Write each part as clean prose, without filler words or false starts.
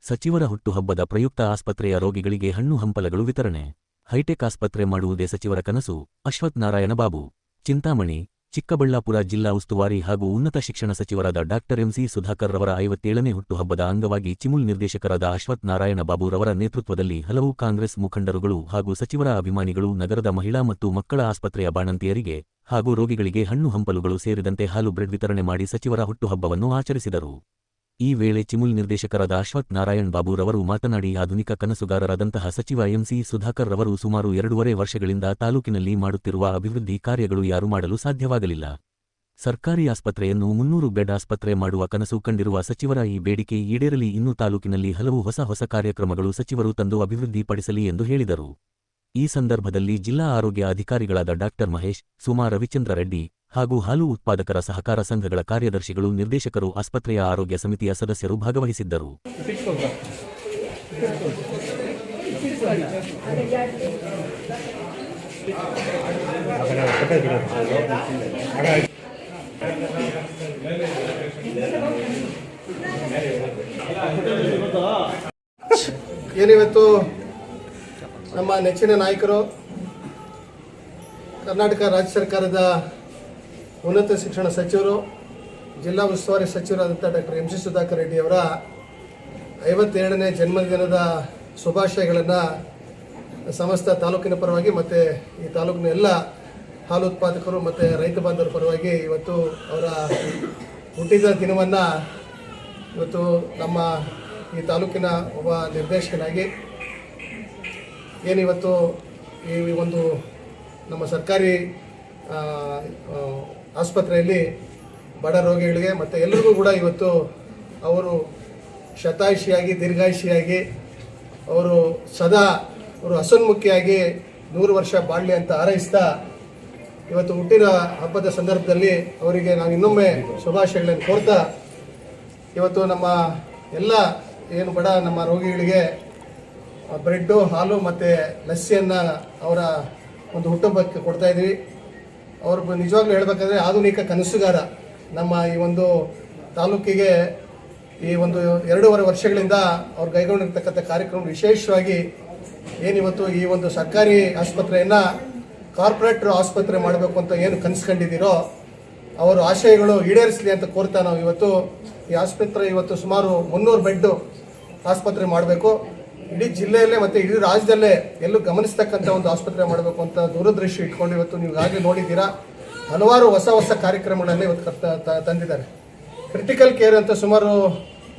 ಸಚಿವರ ಹುಟ್ಟುಹಬ್ಬದ ಪ್ರಯುಕ್ತ ಆಸ್ಪತ್ರೆಯ ರೋಗಿಗಳಿಗೆ ಹಣ್ಣು ಹಂಪಲಗಳು ವಿತರಣೆ. ಹೈಟೆಕ್ ಆಸ್ಪತ್ರೆ ಮಾಡುವುದೇ ಸಚಿವರ ಕನಸು. ಅಶ್ವಥ್ ನಾರಾಯಣ ಬಾಬು. ಚಿಂತಾಮಣಿ. ಚಿಕ್ಕಬಳ್ಳಾಪುರ ಜಿಲ್ಲಾ ಉಸ್ತುವಾರಿ ಹಾಗೂ ಉನ್ನತ ಶಿಕ್ಷಣ ಸಚಿವರಾದ ಡಾ ಎಂಸಿ ಸುಧಾಕರ್ ರವರ 57ನೇ ಹುಟ್ಟುಹಬ್ಬದ ಅಂಗವಾಗಿ ಚಿಮುಲ್ ನಿರ್ದೇಶಕರಾದ ಅಶ್ವಥ್ ನಾರಾಯಣ ಬಾಬು ರವರ ನೇತೃತ್ವದಲ್ಲಿ ಹಲವು ಕಾಂಗ್ರೆಸ್ ಮುಖಂಡರುಗಳು ಹಾಗೂ ಸಚಿವರ ಅಭಿಮಾನಿಗಳು ನಗರದ ಮಹಿಳಾ ಮತ್ತು ಮಕ್ಕಳ ಆಸ್ಪತ್ರೆಯ ಬಾಣಂತಿಯರಿಗೆ ಹಾಗೂ ರೋಗಿಗಳಿಗೆ ಹಣ್ಣು ಹಂಪಲುಗಳು ಸೇರಿದಂತೆ ಹಾಲು ಬ್ರೆಡ್ ವಿತರಣೆ ಮಾಡಿ ಸಚಿವರ ಹುಟ್ಟುಹಬ್ಬವನ್ನು ಆಚರಿಸಿದರು. ಈ ವೇಳೆ ಚಿಮುಲ್ ನಿರ್ದೇಶಕರಾದ ಅಶ್ವಥ್ ನಾರಾಯಣ್ ಬಾಬು ರವರು ಮಾತನಾಡಿ, ಆಧುನಿಕ ಕನಸುಗಾರರಾದಂತಹ ಸಚಿವ ಎಂಸಿ ಸುಧಾಕರ್ ರವರು ಸುಮಾರು 2.5 ವರ್ಷಗಳಿಂದ ತಾಲೂಕಿನಲ್ಲಿ ಮಾಡುತ್ತಿರುವ ಅಭಿವೃದ್ಧಿ ಕಾರ್ಯಗಳು ಯಾರು ಮಾಡಲು ಸಾಧ್ಯವಾಗಲಿಲ್ಲ. ಸರ್ಕಾರಿ ಆಸ್ಪತ್ರೆಯನ್ನು 300 ಬೆಡ್ ಆಸ್ಪತ್ರೆ ಮಾಡುವ ಕನಸು ಕಂಡಿರುವ ಸಚಿವರ ಈ ಬೇಡಿಕೆ ಈಡೇರಲಿ. ಇನ್ನು ತಾಲೂಕಿನಲ್ಲಿ ಹಲವು ಹೊಸ ಕಾರ್ಯಕ್ರಮಗಳು ಸಚಿವರು ತಂದು ಅಭಿವೃದ್ಧಿಪಡಿಸಲಿ ಎಂದು ಹೇಳಿದರು. ಈ ಸಂದರ್ಭದಲ್ಲಿ ಜಿಲ್ಲಾ ಆರೋಗ್ಯ ಅಧಿಕಾರಿಗಳಾದ ಡಾ ಮಹೇಶ್, ಸುಮಾ ರವಿಚಂದ್ರ ರೆಡ್ಡಿ ಹಾಗೂ ಹಾಲು ಉತ್ಪಾದಕರ ಸಹಕಾರ ಸಂಘಗಳ ಕಾರ್ಯದರ್ಶಿಗಳು, ನಿರ್ದೇಶಕರು, ಆಸ್ಪತ್ರೆಯ ಆರೋಗ್ಯ ಸಮಿತಿಯ ಸದಸ್ಯರು ಭಾಗವಹಿಸಿದ್ದರು. ಏನಿವತ್ತು ನಮ್ಮ ನೆಚ್ಚಿನ ನಾಯಕರು, ಕರ್ನಾಟಕ ರಾಜ್ಯ ಸರ್ಕಾರದ ಉನ್ನತ ಶಿಕ್ಷಣ ಸಚಿವರು, ಜಿಲ್ಲಾ ಉಸ್ತುವಾರಿ ಸಚಿವರಾದಂಥ ಡಾ ಎಂಸಿ ಸುಧಾಕರ್ ರೆಡ್ಡಿ ಅವರ 57ನೇ ಜನ್ಮದಿನದ ಶುಭಾಶಯಗಳನ್ನು ಸಮಸ್ತ ತಾಲೂಕಿನ ಪರವಾಗಿ ಮತ್ತು ಈ ತಾಲೂಕಿನ ಎಲ್ಲ ಹಾಲು ಉತ್ಪಾದಕರು ಮತ್ತು ರೈತ ಬಾಂಧವರ ಪರವಾಗಿ ಇವತ್ತು ಅವರ ಹುಟ್ಟಿದ ದಿನವನ್ನು ಇವತ್ತು ನಮ್ಮ ಈ ತಾಲೂಕಿನ ಒಬ್ಬ ನಿರ್ದೇಶಕನಾಗಿ ಏನಿವತ್ತು ಈ ಒಂದು ನಮ್ಮ ಸರ್ಕಾರಿ ಆಸ್ಪತ್ರೆಯಲ್ಲಿ ಬಡ ರೋಗಿಗಳಿಗೆ ಮತ್ತು ಎಲ್ಲರಿಗೂ ಕೂಡ ಇವತ್ತು ಅವರು ಶತಾಯುಷಿಯಾಗಿ ದೀರ್ಘಾಯುಷಿಯಾಗಿ ಅವರು ಸದಾ ಅವರು ಹಸನ್ಮುಖಿಯಾಗಿ 100 ವರ್ಷ ಬಾಳಲಿ ಅಂತ ಹಾರೈಸ್ತಾ ಇವತ್ತು ಹುಟ್ಟಿನ ಹಬ್ಬದ ಸಂದರ್ಭದಲ್ಲಿ ಅವರಿಗೆ ನಾವು ಇನ್ನೊಮ್ಮೆ ಶುಭಾಶಯಗಳನ್ನು ಕೋರ್ತಾ ಇವತ್ತು ನಮ್ಮ ಎಲ್ಲ ಏನು ಬಡ ನಮ್ಮ ರೋಗಿಗಳಿಗೆ ಬ್ರೆಡ್ಡು, ಹಾಲು ಮತ್ತು ಲಸ್ಸಿಯನ್ನು ಅವರ ಒಂದು ಹುಟ್ಟುಹಬ್ಬಕ್ಕೆ ಕೊಡ್ತಾಯಿದ್ವಿ. ಅವರು ನಿಜವಾಗ್ಲೂ ಹೇಳಬೇಕಾದ್ರೆ ಆಧುನಿಕ ಕನಸುಗಾರ. ನಮ್ಮ ಈ ಒಂದು ತಾಲೂಕಿಗೆ ಈ ಒಂದು 2.5 ವರ್ಷಗಳಿಂದ ಅವ್ರು ಕೈಗೊಂಡಿರ್ತಕ್ಕಂಥ ಕಾರ್ಯಕ್ರಮ ವಿಶೇಷವಾಗಿ ಏನಿವತ್ತು ಈ ಒಂದು ಸರ್ಕಾರಿ ಆಸ್ಪತ್ರೆಯನ್ನು ಕಾರ್ಪೊರೇಟ್ ಆಸ್ಪತ್ರೆ ಮಾಡಬೇಕು ಅಂತ ಏನು ಕನಸ್ಕೊಂಡಿದ್ದೀರೋ ಅವರ ಆಶಯಗಳು ಈಡೇರಿಸಲಿ ಅಂತ ಕೋರ್ತಾ ನಾವು ಇವತ್ತು ಈ ಆಸ್ಪತ್ರೆ ಇವತ್ತು ಸುಮಾರು 300 ಬೆಡ್ ಆಸ್ಪತ್ರೆ ಮಾಡಬೇಕು, ಇಡೀ ಜಿಲ್ಲೆಯಲ್ಲೇ ಮತ್ತು ಇಡೀ ರಾಜ್ಯದಲ್ಲೇ ಎಲ್ಲೂ ಗಮನಿಸ್ತಕ್ಕಂಥ ಒಂದು ಆಸ್ಪತ್ರೆ ಮಾಡಬೇಕು ಅಂತ ದೂರದೃಷ್ಟಿ ಇಟ್ಕೊಂಡು ಇವತ್ತು ನೀವು ಈಗಾಗಲೇ ನೋಡಿದ್ದೀರಾ. ಹಲವಾರು ಹೊಸ ಕಾರ್ಯಕ್ರಮಗಳನ್ನು ಇವತ್ತು ತಂದಿದ್ದಾರೆ. ಕ್ರಿಟಿಕಲ್ ಕೇರ್ ಅಂತ ಸುಮಾರು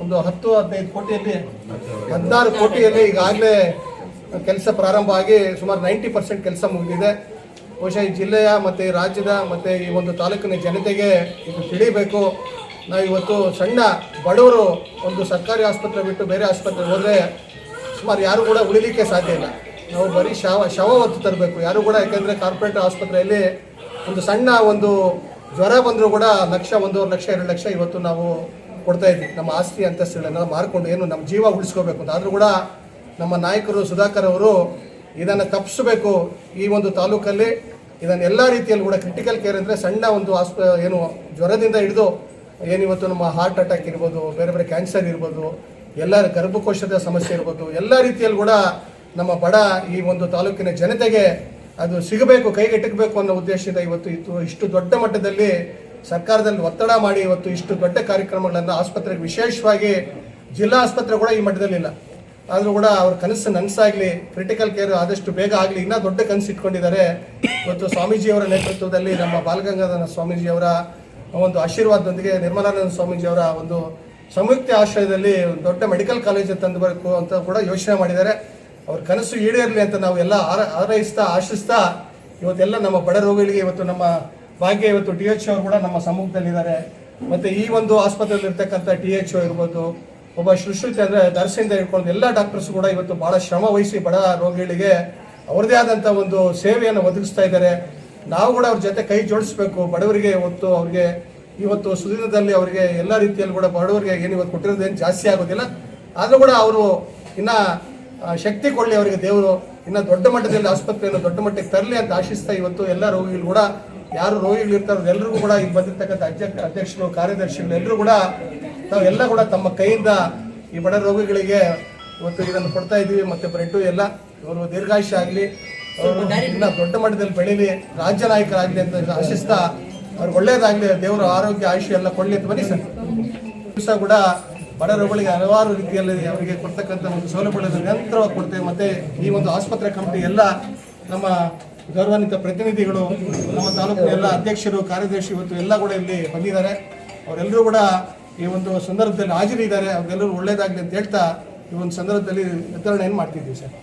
ಒಂದು 10-15 ಕೋಟಿಯಲ್ಲಿ 16 ಕೋಟಿಯಲ್ಲಿ ಈಗಾಗಲೇ ಕೆಲಸ ಪ್ರಾರಂಭ ಆಗಿ ಸುಮಾರು 90% ಕೆಲಸ ಮುಗಿದಿದೆ. ಬಹುಶಃ ಈ ಜಿಲ್ಲೆಯ ಮತ್ತು ಈ ರಾಜ್ಯದ ಮತ್ತು ಈ ಒಂದು ತಾಲೂಕಿನ ಜನತೆಗೆ ಇದು ತಿಳಿಬೇಕು. ನಾವು ಇವತ್ತು ಸಣ್ಣ ಬಡವರು ಒಂದು ಸರ್ಕಾರಿ ಆಸ್ಪತ್ರೆ ಬಿಟ್ಟು ಬೇರೆ ಆಸ್ಪತ್ರೆಗೆ ಹೋದರೆ ಸುಮಾರು ಯಾರು ಕೂಡ ಉಳಿಲಿಕ್ಕೆ ಸಾಧ್ಯ ಇಲ್ಲ. ನಾವು ಬರೀ ಶವ ಹೊತ್ತು ತರಬೇಕು ಯಾರು ಕೂಡ. ಯಾಕೆಂದರೆ ಕಾರ್ಪೊರೇಟ್ ಆಸ್ಪತ್ರೆಯಲ್ಲಿ ಒಂದು ಸಣ್ಣ ಒಂದು ಜ್ವರ ಬಂದರೂ ಕೂಡ 1 ಲಕ್ಷ, 1.5 ಲಕ್ಷ, 2 ಲಕ್ಷ ಇವತ್ತು ನಾವು ಕೊಡ್ತಾ ಇದ್ವಿ. ನಮ್ಮ ಆಸ್ತಿ ಅಂತಸ್ತುಗಳನ್ನ ಮಾರ್ಕೊಂಡು ಏನು ನಮ್ಮ ಜೀವ ಉಳಿಸ್ಕೋಬೇಕು ಅಂತ. ಆದರೂ ಕೂಡ ನಮ್ಮ ನಾಯಕರು ಸುಧಾಕರ್ ಅವರು ಇದನ್ನು ತಪ್ಪಿಸಬೇಕು. ಈ ಒಂದು ತಾಲೂಕಲ್ಲಿ ಇದನ್ನು ಎಲ್ಲ ರೀತಿಯಲ್ಲಿ ಕೂಡ ಕ್ರಿಟಿಕಲ್ ಕೇರ್ ಅಂದರೆ ಸಣ್ಣ ಒಂದು ಏನು ಜ್ವರದಿಂದ ಹಿಡಿದು ಏನಿವತ್ತು ನಮ್ಮ ಹಾರ್ಟ್ ಅಟ್ಯಾಕ್ ಇರ್ಬೋದು, ಬೇರೆ ಕ್ಯಾನ್ಸರ್ ಇರ್ಬೋದು, ಎಲ್ಲ ಗರ್ಭಕೋಶದ ಸಮಸ್ಯೆ ಇರ್ಬೋದು, ಎಲ್ಲ ರೀತಿಯಲ್ಲಿ ಕೂಡ ನಮ್ಮ ಬಡ ಈ ಒಂದು ತಾಲೂಕಿನ ಜನತೆಗೆ ಅದು ಸಿಗಬೇಕು, ಕೈಗೆಟಕಬೇಕು ಅನ್ನೋ ಉದ್ದೇಶದಿಂದ ಇವತ್ತು ಇಷ್ಟು ದೊಡ್ಡ ಮಟ್ಟದಲ್ಲಿ ಸರ್ಕಾರದಲ್ಲಿ ಒತ್ತಡ ಮಾಡಿ ಇವತ್ತು ಇಷ್ಟು ದೊಡ್ಡ ಕಾರ್ಯಕ್ರಮಗಳನ್ನು ಆಸ್ಪತ್ರೆಗೆ, ವಿಶೇಷವಾಗಿ ಜಿಲ್ಲಾ ಆಸ್ಪತ್ರೆ ಕೂಡ ಈ ಮಟ್ಟದಲ್ಲಿಲ್ಲ. ಆದರೂ ಕೂಡ ಅವ್ರ ಕನಸು ನನಸಾಗಲಿ, ಕ್ರಿಟಿಕಲ್ ಕೇರ್ ಆದಷ್ಟು ಬೇಗ ಆಗಲಿ, ಇನ್ನೂ ದೊಡ್ಡ ಕನಸು ಇಟ್ಕೊಂಡಿದ್ದಾರೆ. ಇವತ್ತು ಸ್ವಾಮೀಜಿಯವರ ನೇತೃತ್ವದಲ್ಲಿ ನಮ್ಮ ಬಾಲಗಂಗಾಧರ ಸ್ವಾಮೀಜಿಯವರ ಒಂದು ಆಶೀರ್ವಾದದೊಂದಿಗೆ ನಿರ್ಮಲಾನಂದ ಸ್ವಾಮೀಜಿಯವರ ಒಂದು ಸಂಯುಕ್ತ ಆಶ್ರಯದಲ್ಲಿ ಒಂದು ದೊಡ್ಡ ಮೆಡಿಕಲ್ ಕಾಲೇಜ್ ತಂದುಬರಬೇಕು ಅಂತ ಕೂಡ ಯೋಚನೆ ಮಾಡಿದ್ದಾರೆ. ಅವ್ರ ಕನಸು ಈಡೇರಲಿ ಅಂತ ನಾವು ಎಲ್ಲ ಹಾರೈಸ್ತಾ ಆಶಿಸ್ತಾ ಇವತ್ತೆಲ್ಲ ನಮ್ಮ ಬಡ ರೋಗಿಗಳಿಗೆ ಇವತ್ತು ನಮ್ಮ ಭಾಗ್ಯ ಇವತ್ತು DHO ಅವರು ಕೂಡ ನಮ್ಮ ಸಮ್ಮುಖದಲ್ಲಿದ್ದಾರೆ. ಮತ್ತು ಈ ಒಂದು ಆಸ್ಪತ್ರೆಯಲ್ಲಿ ಇರ್ತಕ್ಕಂಥ DHO ಇರ್ಬೋದು, ಒಬ್ಬ ಶುಶ್ರೂಷೆ ಅಂದರೆ ನರ್ಸಿಂದ ಹಿಡ್ಕೊಂಡು ಎಲ್ಲ ಡಾಕ್ಟರ್ಸ್ ಕೂಡ ಇವತ್ತು ಭಾಳ ಶ್ರಮ ವಹಿಸಿ ಬಡ ರೋಗಿಗಳಿಗೆ ಅವ್ರದ್ದೇ ಆದಂಥ ಒಂದು ಸೇವೆಯನ್ನು ಒದಗಿಸ್ತಾ ಇದ್ದಾರೆ. ನಾವು ಕೂಡ ಅವ್ರ ಜೊತೆ ಕೈ ಜೋಡಿಸ್ಬೇಕು. ಬಡವರಿಗೆ ಅವ್ರಿಗೆ ಇವತ್ತು ಸುದಿನದಲ್ಲಿ ಅವರಿಗೆ ಎಲ್ಲ ರೀತಿಯಲ್ಲಿ ಕೂಡ ಬಡವರಿಗೆ ಏನು ಇವತ್ತು ಕೊಟ್ಟಿರೋದೇನು ಜಾಸ್ತಿ ಆಗೋದಿಲ್ಲ. ಆದರೂ ಕೂಡ ಅವರು ಇನ್ನೂ ಶಕ್ತಿ ಕೊಡಲಿ ಅವರಿಗೆ ದೇವರು, ಇನ್ನೂ ದೊಡ್ಡ ಮಟ್ಟದಲ್ಲಿ ಆಸ್ಪತ್ರೆಯನ್ನು ದೊಡ್ಡ ಮಟ್ಟಕ್ಕೆ ತರಲಿ ಅಂತ ಆಶಿಸ್ತಾ ಇವತ್ತು ಎಲ್ಲ ರೋಗಿಗಳು ಕೂಡ ಯಾರು ರೋಗಿಗಳು ಇರ್ತಾರೋ ಎಲ್ಲರಿಗೂ ಕೂಡ ಈಗ ಬಂದಿರ್ತಕ್ಕಂಥ ಅಧ್ಯಕ್ಷರು, ಕಾರ್ಯದರ್ಶಿಗಳು ಎಲ್ಲರೂ ಕೂಡ ತಾವೆಲ್ಲ ಕೂಡ ತಮ್ಮ ಕೈಯಿಂದ ಈ ಬಡ ರೋಗಿಗಳಿಗೆ ಇವತ್ತು ಇದನ್ನು ಕೊಡ್ತಾ ಇದ್ದೀವಿ, ಮತ್ತು ಬ್ರೆಡ್ಡು ಎಲ್ಲ. ಇವರು ದೀರ್ಘಾಯುಷ್ಯ ಆಗಲಿ, ಅವರು ಇನ್ನೂ ದೊಡ್ಡ ಮಟ್ಟದಲ್ಲಿ ಬೆಳೀಲಿ, ರಾಜ್ಯ ನಾಯಕರಾಗಲಿ ಅಂತ ಆಶಿಸ್ತಾ ಅವ್ರಿಗೆ ಒಳ್ಳೇದಾಗಲಿ, ದೇವರ ಆರೋಗ್ಯ ಆಯುಷ್ಯ ಎಲ್ಲ ಕೊಡಲಿ ಅಂತ ಬನ್ನಿ ಸರ್. ದಿವಸ ಕೂಡ ಬಡ ರೋಗಿಗಳಿಗೆ ಹಲವಾರು ರೀತಿಯಲ್ಲಿ ಅವರಿಗೆ ಕೊಡ್ತಕ್ಕಂಥ ಒಂದು ಸೌಲಭ್ಯಗಳನ್ನು ನಿರಂತರವಾಗಿ ಕೊಡ್ತೇವೆ. ಮತ್ತು ಈ ಒಂದು ಆಸ್ಪತ್ರೆ ಕಮಿಟಿ ಎಲ್ಲ ನಮ್ಮ ಗೌರವಾನ್ವಿತ ಪ್ರತಿನಿಧಿಗಳು, ನಮ್ಮ ತಾಲೂಕಿನ ಎಲ್ಲ ಅಧ್ಯಕ್ಷರು, ಕಾರ್ಯದರ್ಶಿ ಇವತ್ತು ಎಲ್ಲ ಕೂಡ ಇಲ್ಲಿ ಬಂದಿದ್ದಾರೆ. ಅವರೆಲ್ಲರೂ ಕೂಡ ಈ ಒಂದು ಸಂದರ್ಭದಲ್ಲಿ ಹಾಜರಿದ್ದಾರೆ. ಅವರೆಲ್ಲರೂ ಒಳ್ಳೇದಾಗಲಿ ಅಂತ ಹೇಳ್ತಾ ಈ ಒಂದು ಸಂದರ್ಭದಲ್ಲಿ ವಿತರಣೆಯನ್ನು ಮಾಡ್ತಿದ್ದೀವಿ ಸರ್.